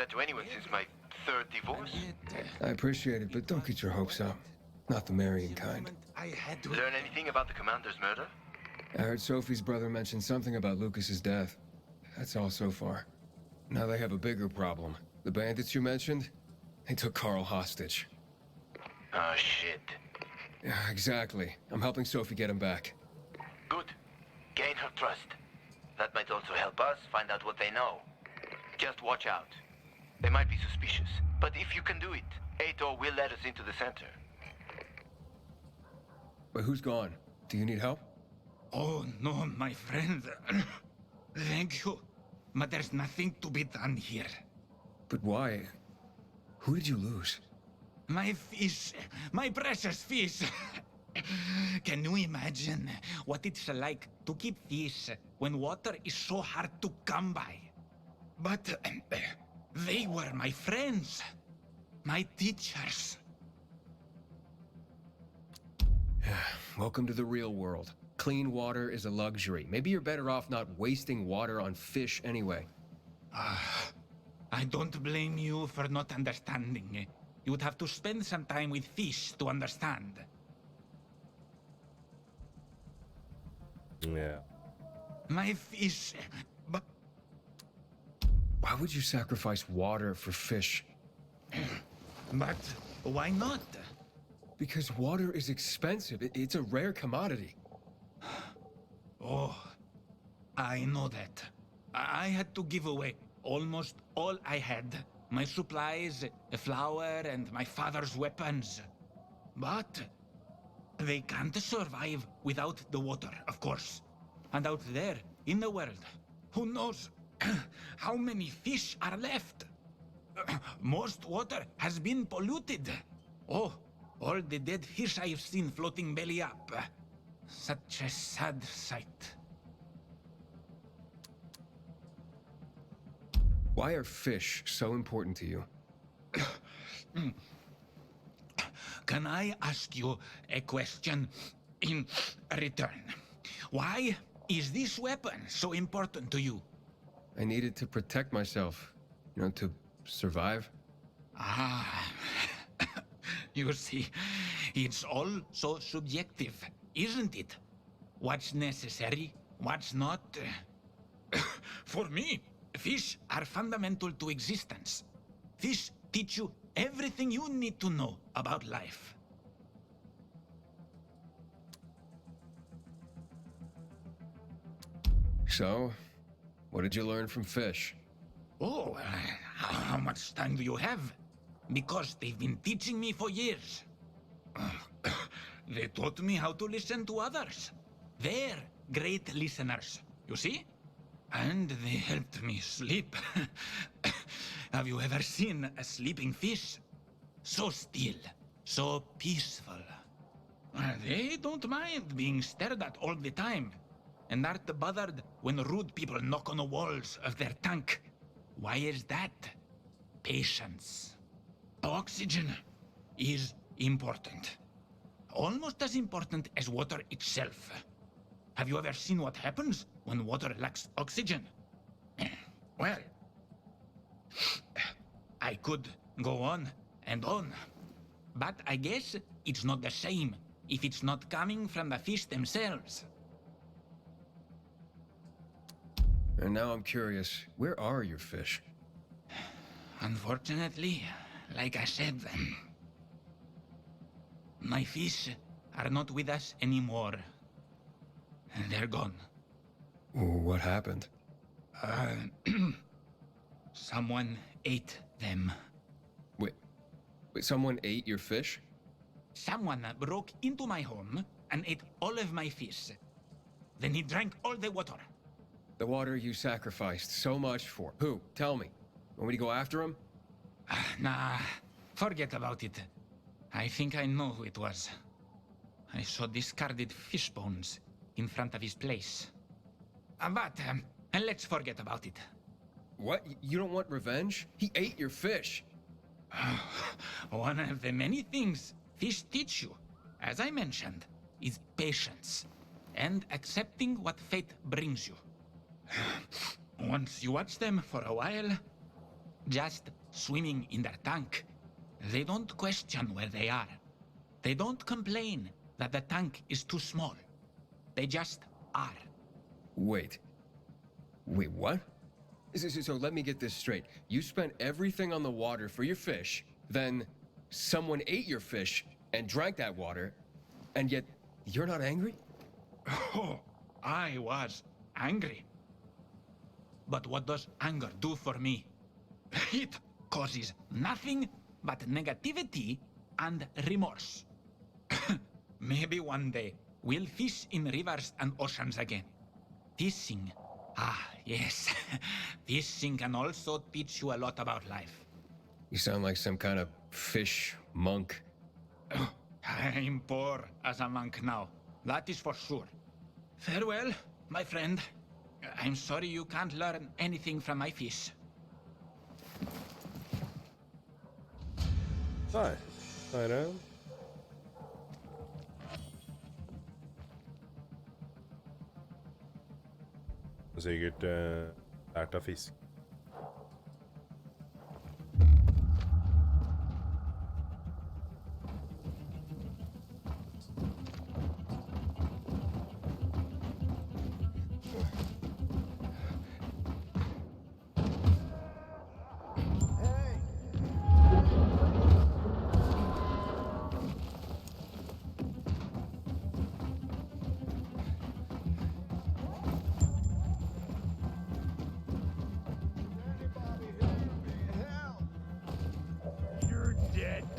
that to anyone since my third divorce. I appreciate it, but don't get your hopes up. Not the marrying kind. Learn anything about the commander's murder? I heard Sophie's brother mention something about Lucas's death. That's all so far. Now they have a bigger problem. The bandits you mentioned, they took Carl hostage. Oh, shit. Yeah, exactly. I'm helping Sophie get him back. Good. Gain her trust. That might also help us find out what they know. Just watch out. They might be suspicious, but if you can do it, Ator will let us into the center. But who's gone? Do you need help? Oh, no, my friend. Thank you. But there's nothing to be done here. But why? Who did you lose? My fish. My precious fish. Can you imagine what it's like to keep fish when water is so hard to come by? But they were my friends. My teachers. Welcome to the real world. Clean water is a luxury. Maybe you're better off not wasting water on fish anyway. I don't blame you for not understanding. You would have to spend some time with fish to understand. Yeah. My fish, but Why would you sacrifice water for fish? why not? Because water is expensive. It's a rare commodity. Oh, I know that. I had to give away almost all I had. My supplies, the flour, and my father's weapons. But they can't survive without the water, of course. And out there, in the world, who knows how many fish are left? Most water has been polluted. Oh, all the dead fish I have seen floating belly up. Such a sad sight. Why are fish so important to you? Can I ask you a question in return? Why is this weapon so important to you? I needed to protect myself, to survive. Ah, you see, it's all so subjective, isn't it? What's necessary, what's not? For me, fish are fundamental to existence. Fish teach you everything you need to know about life. So, what did you learn from fish? Oh, how much time do you have? Because they've been teaching me for years. They taught me how to listen to others. They're great listeners, you see? And they helped me sleep. Have you ever seen a sleeping fish? So still, so peaceful. They don't mind being stared at all the time, and aren't bothered when rude people knock on the walls of their tank. Why is that? Patience. Oxygen is important. Almost as important as water itself. Have you ever seen what happens when water lacks oxygen? Well, I could go on and on, but I guess it's not the same if it's not coming from the fish themselves. And now I'm curious, where are your fish? Unfortunately, like I said, my fish are not with us anymore. They're gone. What happened? Someone ate them. Wait, someone ate your fish? Someone broke into my home and ate all of my fish. Then he drank all the water. The water you sacrificed so much for. Who? Tell me. Want me to go after him? Nah, forget about it. I think I know who it was. I saw discarded fish bones in front of his place. But let's forget about it. What? You don't want revenge? He ate your fish. One of the many things fish teach you, as I mentioned, is patience and accepting what fate brings you. Once you watch them for a while, just swimming in their tank. They don't question where they are. They don't complain that the tank is too small. They just are. Wait. Wait, what? So let me get this straight. You spent everything on the water for your fish, then someone ate your fish and drank that water, and yet you're not angry? Oh, I was angry. But what does anger do for me? It causes nothing but negativity and remorse. Maybe one day we'll fish in rivers and oceans again. Fishing. Ah, yes. Fishing can also teach you a lot about life. You sound like some kind of fish monk. I'm poor as a monk now. That is for sure. Farewell, my friend. I'm sorry you can't learn anything from my fish. Nej, vad är det? Säkert äta fisk.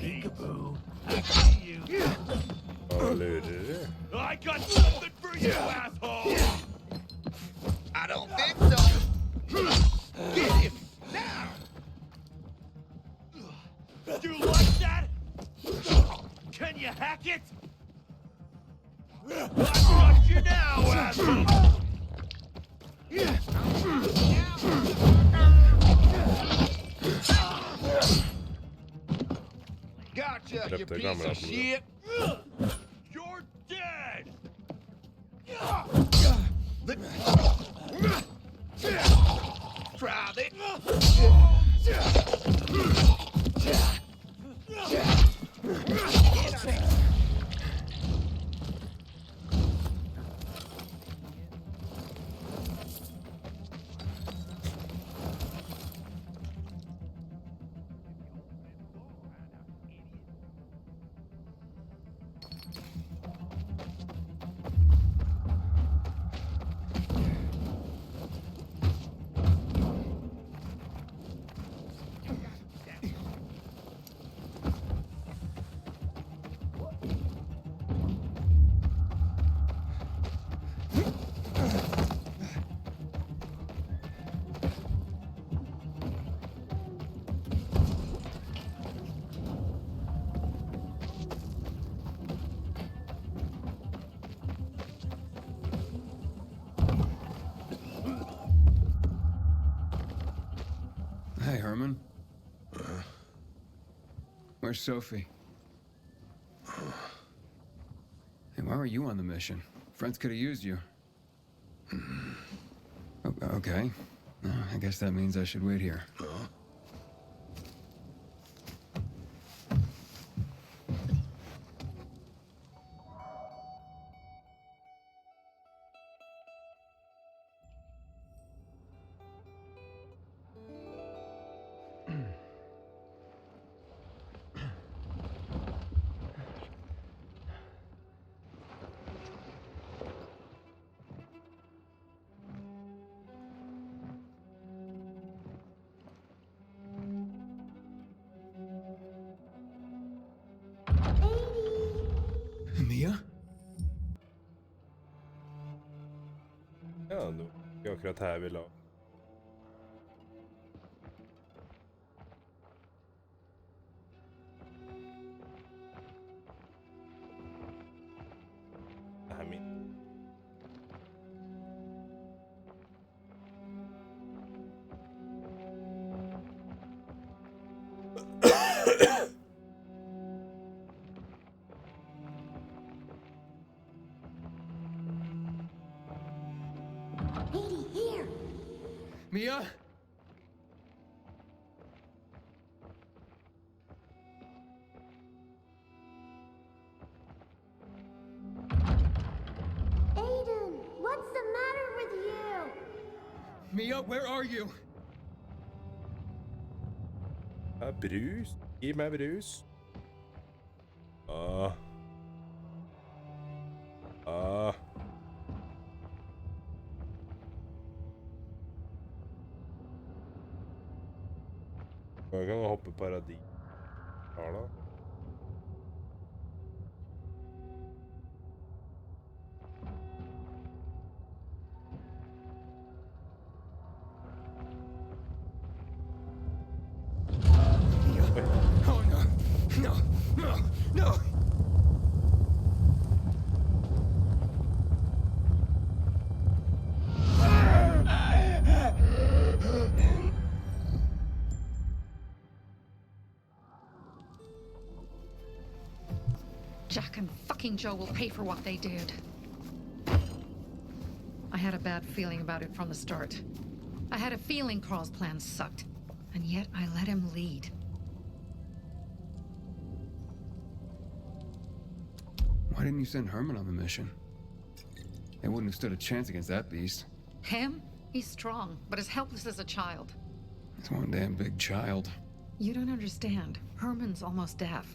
Peekaboo. I see you. Ja, lurar det. I got something for you, asshole! I don't think so. Get him now! You like that? Can you hack it? I got you now, asshole! Gotcha, you Släppte piece kameran of på shit! You're dead! Try it! Hey, Herman. Where's Sophie? Hey, why were you on the mission? Friends could have used you. Okay. I guess that means I should wait here. Mia? Ja, då är akkurat här vi la. Det här min. Mia? Mia, where are you? Brus? Gi meg brus. Ah. Ah. Jeg kan hoppe paradis. Her da. Oh no! No! No! No! Jack and fucking Joe will pay for what they did. I had a bad feeling about it from the start. I had a feeling Carl's plan sucked, and yet I let him lead. Why didn't you send Herman on the mission? They wouldn't have stood a chance against that beast. Him? He's strong, but as helpless as a child. He's one damn big child. You don't understand. Herman's almost deaf.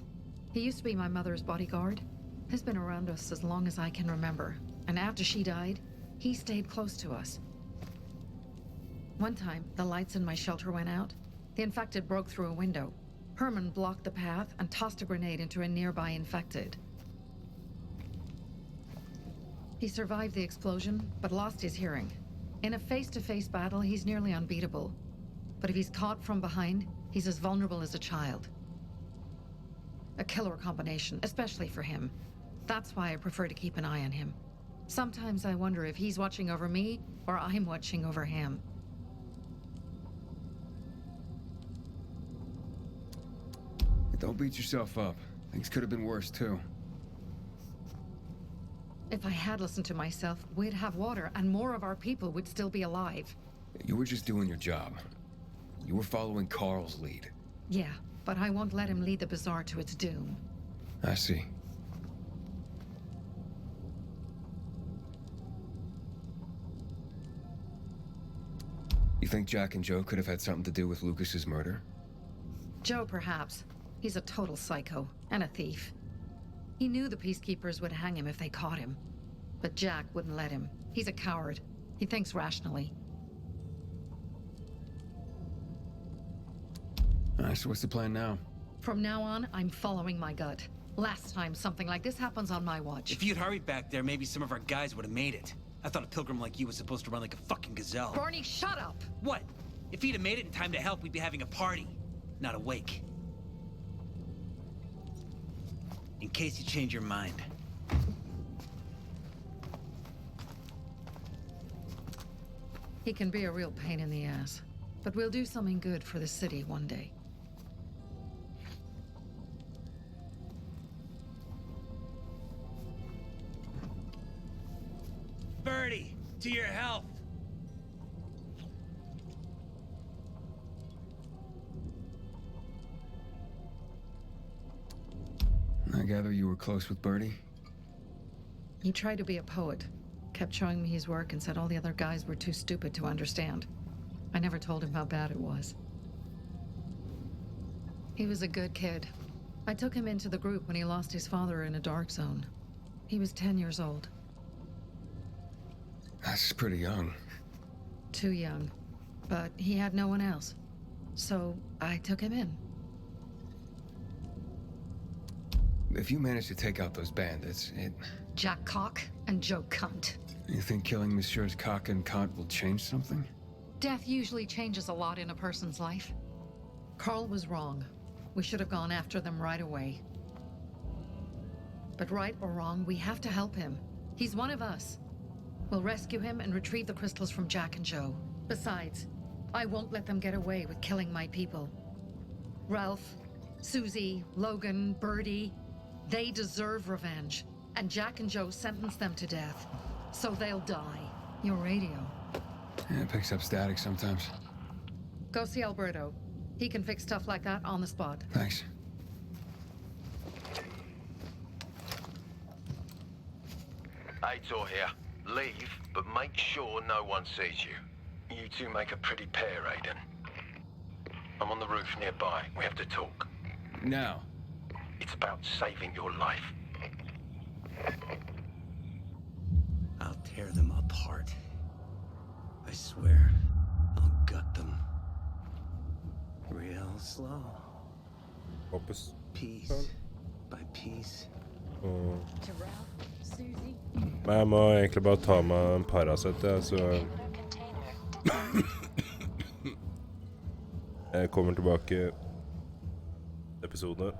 He used to be my mother's bodyguard. He's been around us as long as I can remember. And after she died, he stayed close to us. One time, the lights in my shelter went out. The infected broke through a window. Herman blocked the path and tossed a grenade into a nearby infected. He survived the explosion, but lost his hearing. In a face-to-face battle, he's nearly unbeatable. But if he's caught from behind, he's as vulnerable as a child. A killer combination, especially for him. That's why I prefer to keep an eye on him. Sometimes I wonder if he's watching over me, or I'm watching over him. Don't beat yourself up. Things could have been worse, too. If I had listened to myself, we'd have water, and more of our people would still be alive. You were just doing your job. You were following Carl's lead. Yeah, but I won't let him lead the Bazaar to its doom. I see. You think Jack and Joe could have had something to do with Lucas's murder? Joe, perhaps. He's a total psycho, and a thief. He knew the Peacekeepers would hang him if they caught him. But Jack wouldn't let him. He's a coward. He thinks rationally. So what's the plan now? From now on, I'm following my gut. Last time something like this happens on my watch. If you'd hurried back there, maybe some of our guys would have made it. I thought a pilgrim like you was supposed to run like a fucking gazelle. Barney, shut up! What? If he'd have made it in time to help, we'd be having a party, not a wake. In case you change your mind. He can be a real pain in the ass. But we'll do something good for the city one day. Birdie, to your health. I gather you were close with Birdie? He tried to be a poet. Kept showing me his work and said all the other guys were too stupid to understand. I never told him how bad it was. He was a good kid. I took him into the group when he lost his father in a dark zone. He was 10 years old. That's pretty young. Too young. But he had no one else. So I took him in. If you manage to take out those bandits, Jack Cock and Joe Cunt. You think killing Messieurs Cock and Cunt will change something? Death usually changes a lot in a person's life. Carl was wrong. We should have gone after them right away. But right or wrong, we have to help him. He's one of us. We'll rescue him and retrieve the crystals from Jack and Joe. Besides, I won't let them get away with killing my people. Ralph, Susie, Logan, Birdie, they deserve revenge. And Jack and Joe sentenced them to death. So they'll die. Your radio. Yeah, it picks up static sometimes. Go see Alberto. He can fix stuff like that on the spot. Thanks. Aitor here. Leave, but make sure no one sees you. You two make a pretty pair, Aiden. I'm on the roof nearby. We have to talk. Now. It's about saving your life. I'll tear them apart. I swear, I'll gut them. Real slow. Hoppas. Piece by piece. To Ralph, Susie. Men jeg må egentlig bare ta meg en Paracet, så jeg kommer tilbake episode.